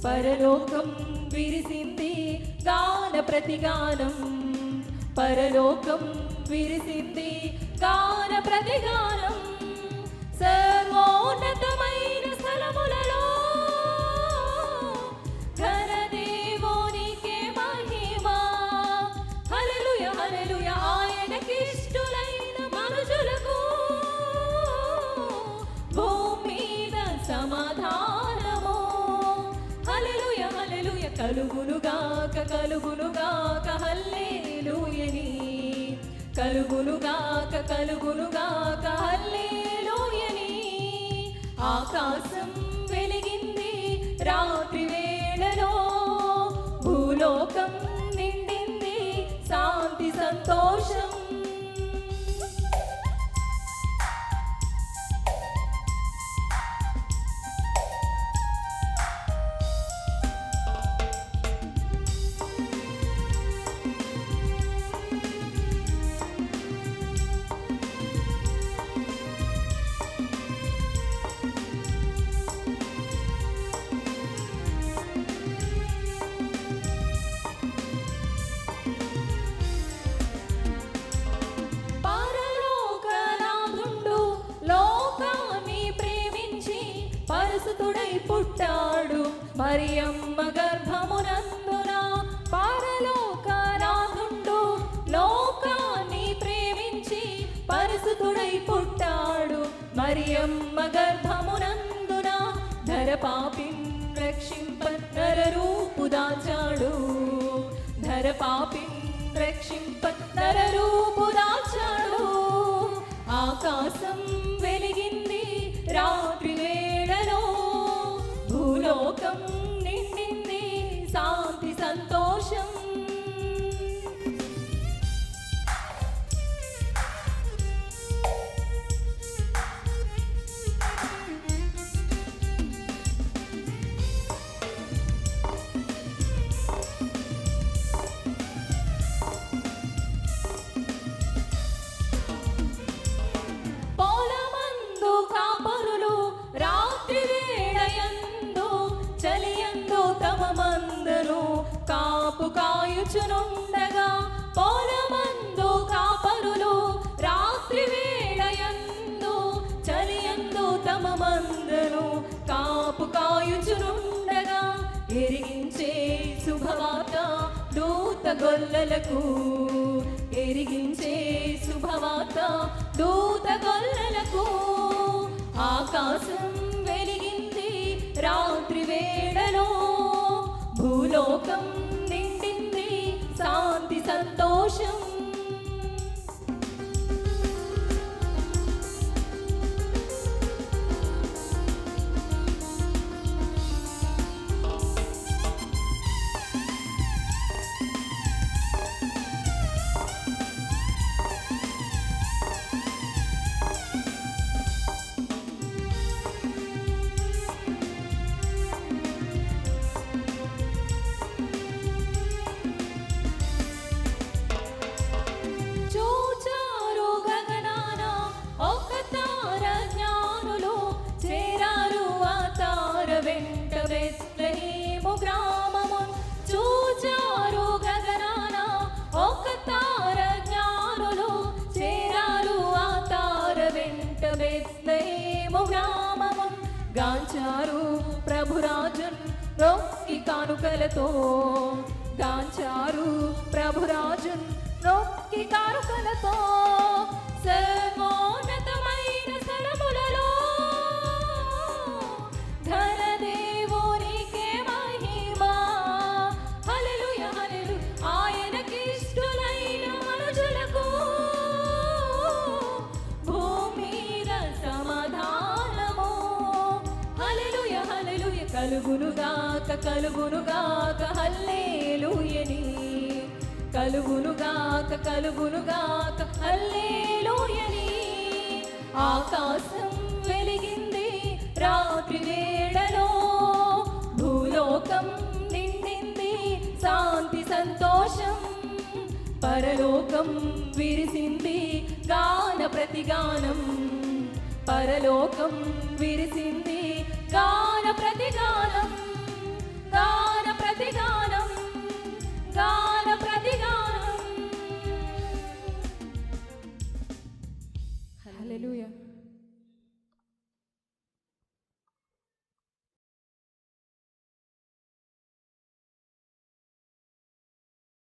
పరలోకం విరిసింది గాన ప్రతిగానం, పరలోకం విరిసింది గాన ప్రతిగానం. సర్వోన్నతమైన స్థలములలో ఘన దేవునికే మహిమ. హల్లెలూయా హల్లెలూయా. ఆయనకిష్టులైన మనుషులకు భూమి మీద సమాధానము. హల్లెలూయా హల్లెలూయా. కలుగునుగాక కలుగునుగాక హల్లెలూయని, కలుగునుగాక కలుగునుగాక హల్లెలూయని. ఆకాశం వెలిగింది రాత్రి వేళలో, భూలోకం నిండింది శాంతి సంతోషం. పరిశుద్ధుడై పుట్టాడు మరియమ్మ గర్భమునందున. పరలోకనాథుండు లోకాన్ని ప్రేమించి పరిశుద్ధుడై పుట్టాడు మరియమ్మ గర్భమునందున. ధరపాపిన్ రక్షింప నరరూపు దాచాడు, ధరపాపిన్ రక్షింప నరరూపు దాచాడు. ఆకాశం వెలిగింది రాత్రి వేళలో, భూలోకం నిండింది శాంతి సంతోషం. కాపు కాయుచునుండగా పొలమందు కాపరులు రాత్రి వేళయందు చలియందు తమ మందను కాపు కాయుచునుండగా. ఎరిగించే శుభవార్త దూత గొల్లలకు, ఎరిగించే శుభవార్త దూత గొల్లలకు. ఆకాశం వెలిగింది రాత్రి వేళలో, భూలోకం నిండింది శాంతి సంతోషం. వెంట బెత్లెహేము గ్రామము చూచారు గగనాన, ఒక తార జ్ఞానులు చేరారు ఆ తార వెంట బెత్లెహేము గ్రామము. గాంచారు ప్రభురాజున్ రొక్కి కానుకలతో, గాంచారు ప్రభురాజున్ రొక్కి కానుకలతో. సర్వోన్నతమైన స్థలములలో ఘన దేవునికే మహిమ. హల్లెలూయా హల్లెలూయా. ఆయనకిష్టులైన మనుషులకు భూమి మీద సమాధానము. హల్లెలూయా హల్లెలూయా. కలుగునుగాక కలుగునుగాక హల్లెలూయని, కలుగునుగాక కలుగునుగాక హల్లెలూయని. ఆకాశం వెలిగింది రాత్రి వేళలో, భూలోకం నిండింది శాంతి సంతోషం. పరలోకం విరిసింది గాన ప్రతిగానం, పరలోకం విరిసింది గాన ప్రతిగానం.